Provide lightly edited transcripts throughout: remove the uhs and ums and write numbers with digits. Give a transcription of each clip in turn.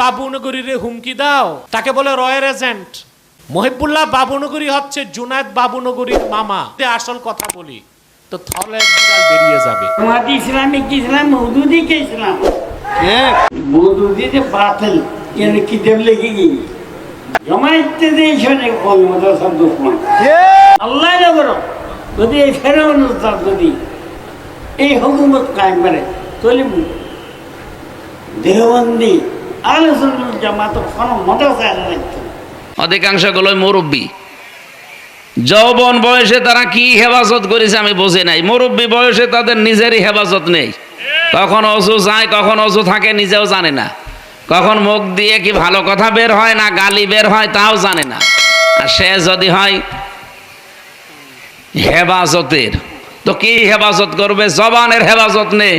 বাবুনগরীরে হুমকি দাও, তাকে বলে রয়ের এজেন্ট। মহিবুল্লাহ বাবুনগরী হচ্ছে জুনায়েদ বাবুনগরীর মামা। আসল কথা বলি তো থলের বিড়াল বেরিয়ে যাবে। জামাত ইসলামী কি ইসলাম মওদুদি কে ইসলাম মওদুদি যে বাতিল এর কি দেব লেগে গই জামাত তে শোনে কোন মাদ্রাসা দুশ্মন আল্লাহ নগর যদি এই ফেরাউন যদি এই হুকুমত কায়েম করে তাহলে দেওবন্দি আহলে সুন্নাত জামাত কোন মাদ্রাসা রাখতো। অধিকাংশগুলোই মুরব্বী, যৌবন বয়সে তারা কি হেফাজত করেছে আমি বুঝি নাই। মুরব্বী বয়সে তাদের নিজেরই হেফাজত নেই, কখন অজু যায় কখন অজু থাকে নিজেও জানে না, কখন মুখ দিয়ে কি ভালো কথা বের হয় না গালি বের হয় তাও জানে না। আর সে যদি হয় হেফাজতের, তো কি হেফাজত করবে? জবানের হেফাজত নেই।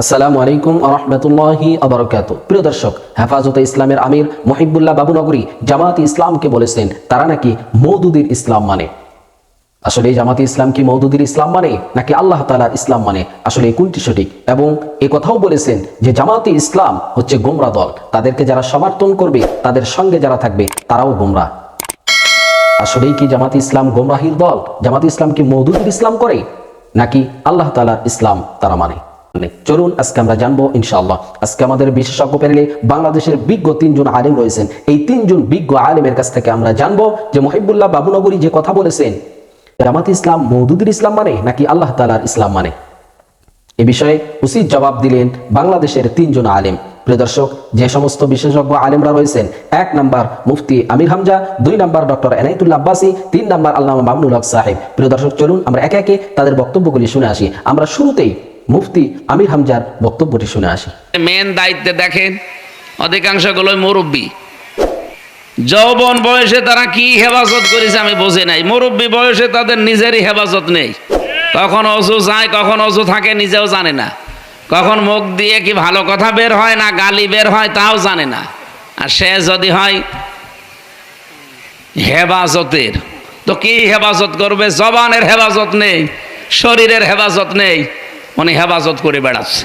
আসসালামু আলাইকুম ওয়া রাহমাতুল্লাহি ওয়া বারাকাতুহু। প্রিয় দর্শক, হেফাজতে ইসলামের আমির মহিবুল্লাহ বাবুনগরী জামাতে ইসলামকে বলেছেন তারা নাকি মওদুদির ইসলাম মানে। আসলে জামাতে ইসলাম কি মওদুদির ইসলাম মানে নাকি আল্লাহ তাআলার ইসলাম মানে? আসলে কোনটি সঠিক? এবং এই কথাও বলেছেন যে জামাতে ইসলাম হচ্ছে গোমরা দল, তাদেরকে যারা সমর্থন করবে তাদের সঙ্গে যারা থাকবে তারাও গোমরা। আসলেই কি জামাতে ইসলাম গোমরাহির দল? জামাতে ইসলাম কি মওদুদির ইসলাম করে নাকি আল্লাহ তাআলার ইসলাম তারা মানে? চলুন আজকে আমরা জানবো ইনশাআল্লাহ। আজকে আমাদের বিশেষজ্ঞ প্যানেলে বাংলাদেশের বিজ্ঞ 3 জন আলেম রয়েছেন। এই 3 জন বিজ্ঞ আলেমের কাছ থেকে আমরা জানবো যে মহিবুল্লাহ বাবুনগরী যে কথা বলেছেন জামাতে ইসলাম মওদুদির ইসলাম মানে নাকি আল্লাহ তাআলার ইসলাম মানে। এ বিষয়ে উচিত জবাব দিলেন বাংলাদেশের 3 জন আলেম। প্রিয় দর্শক, যে সমস্ত বিশেষজ্ঞ আলেমরা রয়েছেন, 1 নাম্বার মুফতি Amir Hamza, 2 number doctor Enayetullah Abbasi, 3 number আল্লামা মামুনুল হক সাহেব। প্রিয় দর্শক, চলুন আমরা একে একে তাদের বক্তব্যগুলি শুনে আসি। আমরা শুরুতেই মুফতি আমির হামজার বক্তব্যটি শুনে আসি। মেন দায়িত্বে দেখেন অধিকাংশগুলোই মুরব্বী, যৌবন বয়সে তারা কি হেফাজত করেছে আমি বুঝি নাই। মুরব্বী বয়সে তাদের নিজেরই হেফাজত নেই, কখন অজু যায় কখন অজু থাকে নিজেও জানে না, কখন মুখ দিয়ে কি ভালো কথা বের হয় না গালি বের হয় তাও জানে না। আর সে যদি হয় হেফাজতের, তো কি হেফাজত করবে? জবানের হেফাজত নেই, শরীরের হেফাজত নেই, উনি হেফাজত করে বেড়াচ্ছে।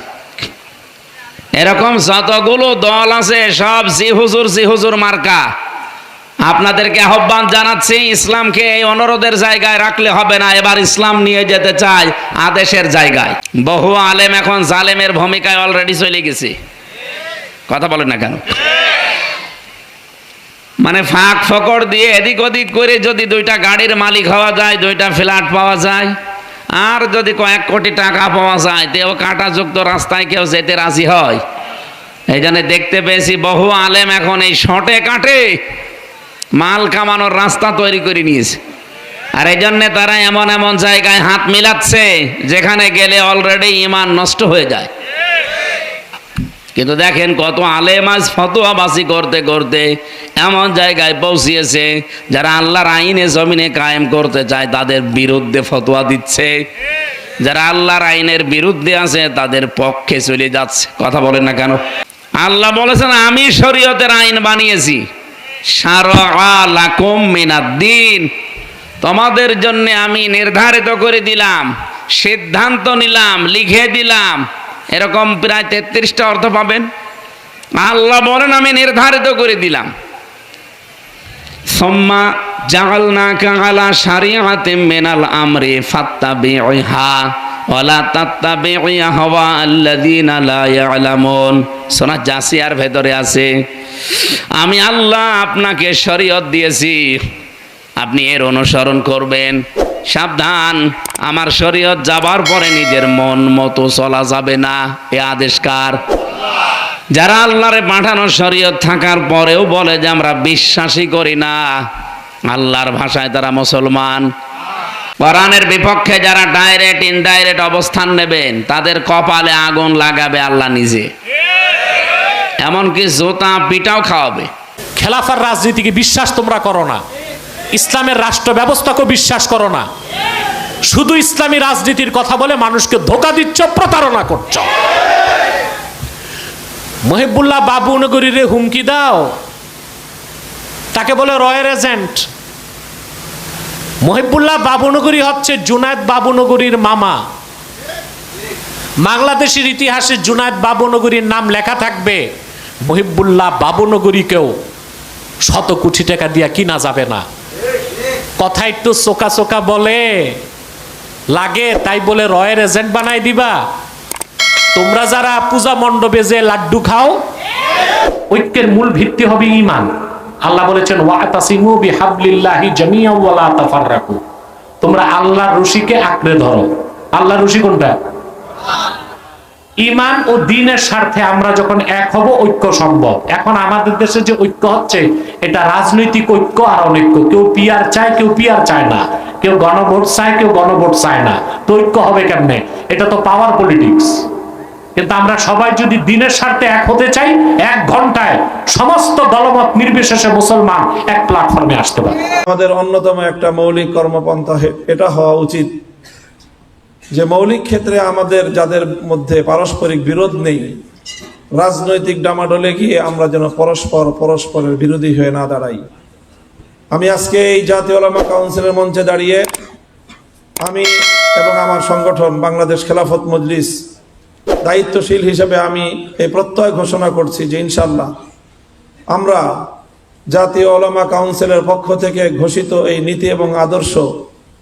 এরকম যতগুলো দল আছে সব জি হুজুর মার্কা। আপনাদেরকে আহ্বান জানাচ্ছি, ইসলামকে এই অনুরোধের জায়গায় রাখলে হবে না। এবার ইসলাম নিয়ে যেতে চাই আদেশের জায়গায়। বহু আলেম এখন জালেমের ভূমিকায় অলরেডি চলে গেছে। কথা বলেন না কেন? মানে ফাঁক ফকর দিয়ে এদিক ওদিক করে যদি 2টা গাড়ির মালিক হওয়া যায়, 2টা ফ্ল্যাট পাওয়া যায়, আর যদি কয়েক কোটি টাকা পাওয়া যায়, তেও কাঁটাযুক্ত রাস্তায় কেউ যেতে রাজি হয়? এই জন্য দেখতে পেয়েছি বহু আলেম এখন এই শর্টে কাটে মাল কামানোর রাস্তা তৈরি করে নিয়েছে। আর এই জন্যে তারা এমন এমন জায়গায় হাত মিলাচ্ছে যেখানে গেলে অলরেডি ঈমান নষ্ট হয়ে যায়। কিন্তু দেখেন কত আলেম আজ ফতোয়াবাজি করতে করতে এমন জায়গায় পৌঁছিয়েছে, যারা আল্লাহর আইনে জমিনে কায়েম করতে চায় তাদের বিরুদ্ধে ফতোয়া দিচ্ছে, যারা আল্লাহর আইনের বিরুদ্ধে আছে তাদের পক্ষে চলে যাচ্ছে। কথা বলেন না কেন? আল্লাহ বলেছেন আমি শরীয়তের আইন বানিয়েছি, শারআ লাকুম মিনাদ-দ্বীন, তোমাদের জন্য আমি নির্ধারিত করে দিলাম, সিদ্ধান্ত নিলাম, লিখে দিলাম। এরকম প্রায় 33টা অর্থ পাবেন। আল্লাহ বলেন আমি নির্ধারিত করে দিলাম। সুম্মা জাআলনাকা আলা শারিআতিম মিনাল আমরি ফাত্তাবি'হা ওয়া লা তাত্তাবি'ু হাওয়া আল্লাযীনা লা ইয়ালামুন। সূরা জাসিয়ার ভেতরে আছে আমি আল্লাহ আপনাকে শরীয়ত দিয়েছি, আপনি এর অনুসরণ করবেন। সাবধান, আমার শরীয়ত যাবার পরে নিজের মন মতো চলা যাবে না। এ আদেশ কার? যারা আল্লাহরে পাঠানো শরীয়ত থাকার পরেও বলে যে আমরা বিশ্বাসই করি না, আল্লাহর ভাষায় তারা মুসলমান। কোরআনের বিপক্ষে যারা ডাইরেক্ট ইনডাইরেক্ট অবস্থান নেবেন তাদের কপালে আগুন লাগাবে আল্লাহ নিজে, এমনকি জোতা পিটাও খাওয়াবে। খেলাফার রাজনীতিকে বিশ্বাস তোমরা করো না, ইসলামের রাষ্ট্র ব্যবস্থাকে বিশ্বাস করো না, শুধু ইসলামী রাজনীতির কথা বলে মানুষকে ধোঁকা দিচ্ছ, প্রতারণা করছ। মহিবুল্লাহ বাবুনগরীরে হুমকি দাও, তাকে বলে রয়ের এজেন্ট। মহিবুল্লাহ বাবুনগরী হচ্ছে জুনায়েদ বাবুনগরীর মামা। বাংলাদেশের ইতিহাসে জুনায়েদ বাবুনগরীর নাম লেখা থাকবে, মুহিবুল্লাহ বাবুনগরীকেও শত কোটি টাকা দিয়া কিনা যাবে না। কথা একটু চোকা চোকা বলে লাগে তাই বলে রয়ের এজেন্ট বানাই দিবা? তোমরা যারা পূজা মণ্ডপে যে লাড্ডু খাও, ঐক্যের মূল ভিত্তি হবে ঈমান। আল্লাহ বলেছেন ওয়াতাসিমু বিহাবলিল্লাহি জামিআন ওয়া লা তাফাররাকু। তোমরা আল্লাহর রশিকে আঁকড়ে ধরো। আল্লাহর রশি কোনটা? ঈমান ও দ্বীনের স্বার্থে আমরা যখন এক হব, ঐক্য সম্ভব। এখন আমাদের দেশে যে ঐক্য হচ্ছে, এটা রাজনৈতিক ঐক্য আর অনৈক্য। কেউ পিআর চায়, কেউ পিআর চায় না, কেউ গণভোট চায়, কেউ গণভোট চায় না। তো ঐক্য হবে কেমনে? এটা তো পাওয়ার পলিটিক্স। কিন্তু আমরা সবাই যদি দ্বীনের স্বার্থে এক হতে চাই, 1 ঘন্টায় সমস্ত দলমত নির্বিশেষে মুসলমান এক প্ল্যাটফর্মে আসতে পারে। আমাদের অন্যতম একটা মৌলিক কর্মপন্থা এটা হওয়া উচিত যে মৌলিক ক্ষেত্রে আমাদের যাদের মধ্যে পারস্পরিক বিরোধ নেই, রাজনৈতিক ডামাডোলে গিয়ে আমরা যেন পরস্পরের বিরোধী হয়ে না দাঁড়াই। আমি আজকে এই জাতীয় উলামা কাউন্সিলের মঞ্চে দাঁড়িয়ে আমি এবং আমার সংগঠন বাংলাদেশ খেলাফত মজলিস দায়িত্বশীল হিসেবে আমি এই প্রত্যয় ঘোষণা করছি যে ইনশাআল্লাহ আমরা জাতীয় উলামা কাউন্সিলের পক্ষ থেকে ঘোষিত এই নীতি এবং আদর্শ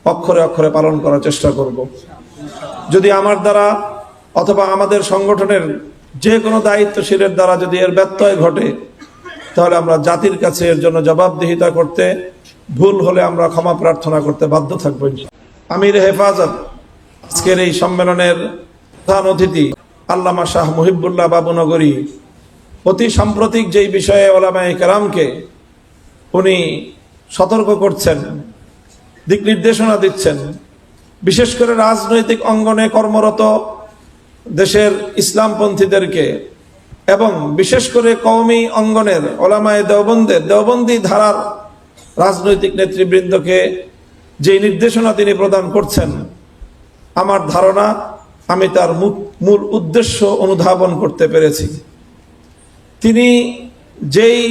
অক্ষরে অক্ষরে পালন করার চেষ্টা করব। যদি আমার দ্বারা অথবা আমাদের সংগঠনের যে কোনো দায়িত্বশীলের দ্বারা যদি এর ব্যত্যয় ঘটে, তাহলে আমরা জাতির কাছে এর জন্য জবাবদিহিতা করতে, ভুল হলে আমরা ক্ষমা প্রার্থনা করতে বাধ্য থাকবো। আমির হেফাজত আজকের এই সম্মেলনের প্রধান অতিথি আল্লামা শাহ মুহিবুল্লাহ বাবুনগরী অতি সাম্প্রতিক যেই বিষয়ে ওলামায়ে কেরামকে উনি সতর্ক করছেন, দিক নির্দেশনা দিচ্ছেন, বিশেষ করে রাজনৈতিক অঙ্গনে কর্মরত দেশের ইসলামপন্থীদেরকে এবং বিশেষ করে কওমি অঙ্গনের ওলামায়ে দেওবন্দি ধারার রাজনৈতিক নেতৃবৃন্দকে যে নির্দেশনা তিনি প্রদান করছেন, আমার ধারণা আমি তার মূল উদ্দেশ্য অনুধাবন করতে পেরেছি। তিনি যেই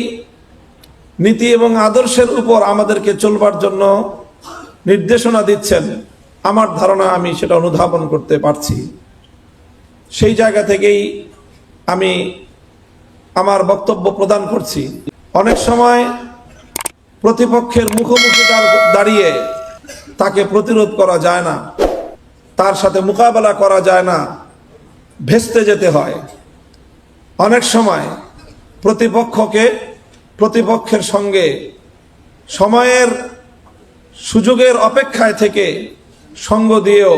নীতি এবং আদর্শের উপর আমাদেরকে চলবার জন্য নির্দেশনা দিচ্ছেন, আমার ধারণা আমি সেটা অনুধাবন করতে পারছি। সেই জায়গা থেকেই আমি আমার বক্তব্য প্রদান করছি। অনেক সময় প্রতিপক্ষের মুখোমুখি দাঁড়িয়ে তাকে প্রতিরোধ করা যায় না, তার সাথে মোকাবেলা করা যায় না, ভেস্তে যেতে হয়। অনেক সময় প্রতিপক্ষের সঙ্গে সময়ের সুযোগের অপেক্ষায় থেকে সঙ্গ দিয়েও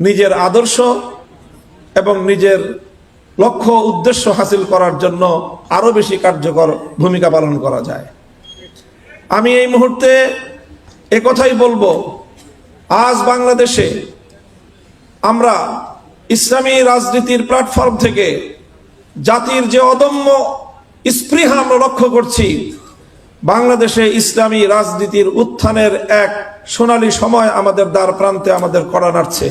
নিজের আদর্শ এবং নিজের লক্ষ্য উদ্দেশ্য হাসিল করার জন্য আরো বেশি কার্যকর ভূমিকা পালন করা যায়। আমি এই মুহূর্তে একথাই বলবো, আজ বাংলাদেশে আমরা ইসলামী রাজনীতির প্ল্যাটফর্ম থেকে জাতির যে অদম্য স্পৃহা আমরা লক্ষ্য করছি, বাংলাদেশে ইসলামী রাজনীতির উত্থানের এক সোনালী সময় আমাদের দ্বার প্রান্তে আমাদের কড়া নাড়ছে।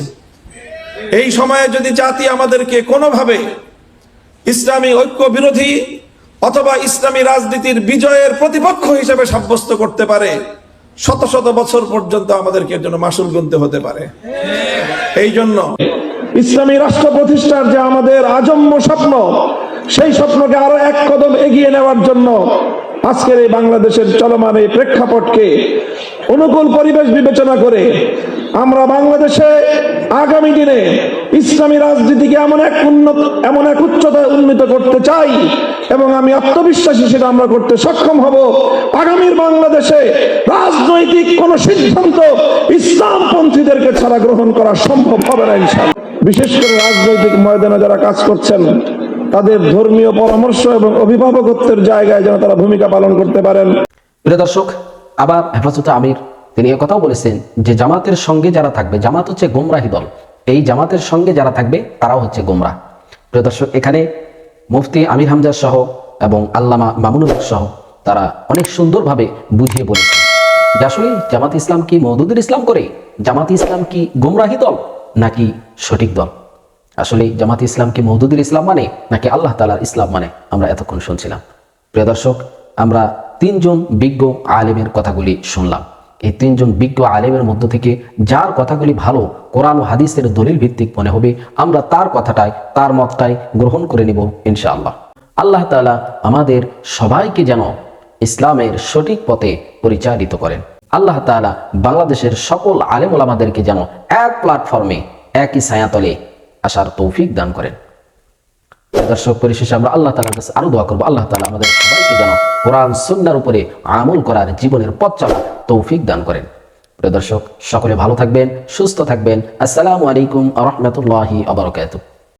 এই সময়ে যদি জাতি আমাদেরকে কোনোভাবে ইসলামী ঐক্য বিরোধী অথবা ইসলামী রাজনীতির বিজয়ের প্রতিপক্ষ হিসেবে সাব্যস্ত করতে পারে, শত শত বছর পর্যন্ত আমাদেরকে এর জন্য মাসুল গুনতে হতে পারে। এই জন্য ইসলামী রাষ্ট্র প্রতিষ্ঠার যে আমাদের আজন্ম স্বপ্ন, সেই স্বপ্নকে আরো এক কদম এগিয়ে নেওয়ার জন্য আজকের এই বাংলাদেশের চলমান এই প্রেক্ষাপটকে অনুকূল পরিবেশ বিবেচনা করে আমরা বাংলাদেশে আগামী দিনে ইসলামী রাজনীতিকে এমন এক উচ্চতায় উন্নীত করতে চাই এবং আমি আত্মবিশ্বাসী সেটা আমরা করতে সক্ষম হব। আগামীর বাংলাদেশে রাজনৈতিক কোন সিদ্ধান্ত ইসলামপন্থীদেরকে ছাড়া গ্রহণ করা সম্ভব হবে না ইনশাআল্লাহ। বিশেষ করে রাজনৈতিক ময়দানে যারা কাজ করছেন, তাদের ধর্মীয় পরামর্শ এবং অভিভাবকত্বের জায়গায় যেন তারা ভূমিকা পালন করতে পারেন। প্রিয় দর্শক, আবার হেফাজতে আমির তিনি একথাও বলেছেন যে জামাতের সঙ্গে যারা থাকবে, জামাত হচ্ছে গোমরাহী দল, এই জামাতের সঙ্গে যারা থাকবে তারাও হচ্ছে গোমরাহ। প্রিয় দর্শক, এখানে মুফতি আমির হামজা সহ এবং আল্লামা মামুনুল হক সহ তারা অনেক সুন্দরভাবে বুঝিয়ে বলেছেন যে আসলে জামাত ইসলাম কি মওদুদের ইসলাম করে, জামাত ইসলাম কি গোমরাহী দল নাকি সঠিক দল। আসলে জামাত ইসলাম কি মওদুদের ইসলাম মানে নাকি আল্লাহ তাআলার ইসলাম মানে, আমরা এতক্ষণ শুনছিলাম। প্রিয় দর্শক, আমরা 3 জন বিজ্ঞ আলেমের কথাগুলি শুনলাম। এই 3 জন বিজ্ঞ আলেমের মধ্য থেকে যার কথাগুলি ভালো, কোরআন ও হাদিসের দলিল ভিত্তিক মনে হবে, আমরা তার কথাটাই, তার মতটাই গ্রহণ করে নিব ইনশাআল্লাহ। আল্লাহ তাআলা আমাদের সবাইকে যেন ইসলামের সঠিক পথে পরিচালিত করেন। আল্লাহ তাআলা বাংলাদেশের সকল আলেম ওলামাদেরকে যেন এক প্ল্যাটফর্মে একই ছায়াতলে আসার তৌফিক দান করেন। দর্শক, পরিশেষে আমরা আল্লাহ তাআলার কাছে আরো দোয়া করবো, আল্লাহ তাআলা আমাদের সবাইকে যেন কোরআন সুন্নাহর উপরে আমল করার জীবনের পথ চলার তৌফিক দান করেন। প্রিয় দর্শক, সকলে ভালো থাকবেন, সুস্থ থাকবেন। আসসালামু আলাইকুম ওয়া রাহমাতুল্লাহি ওয়া বারাকাতুহু।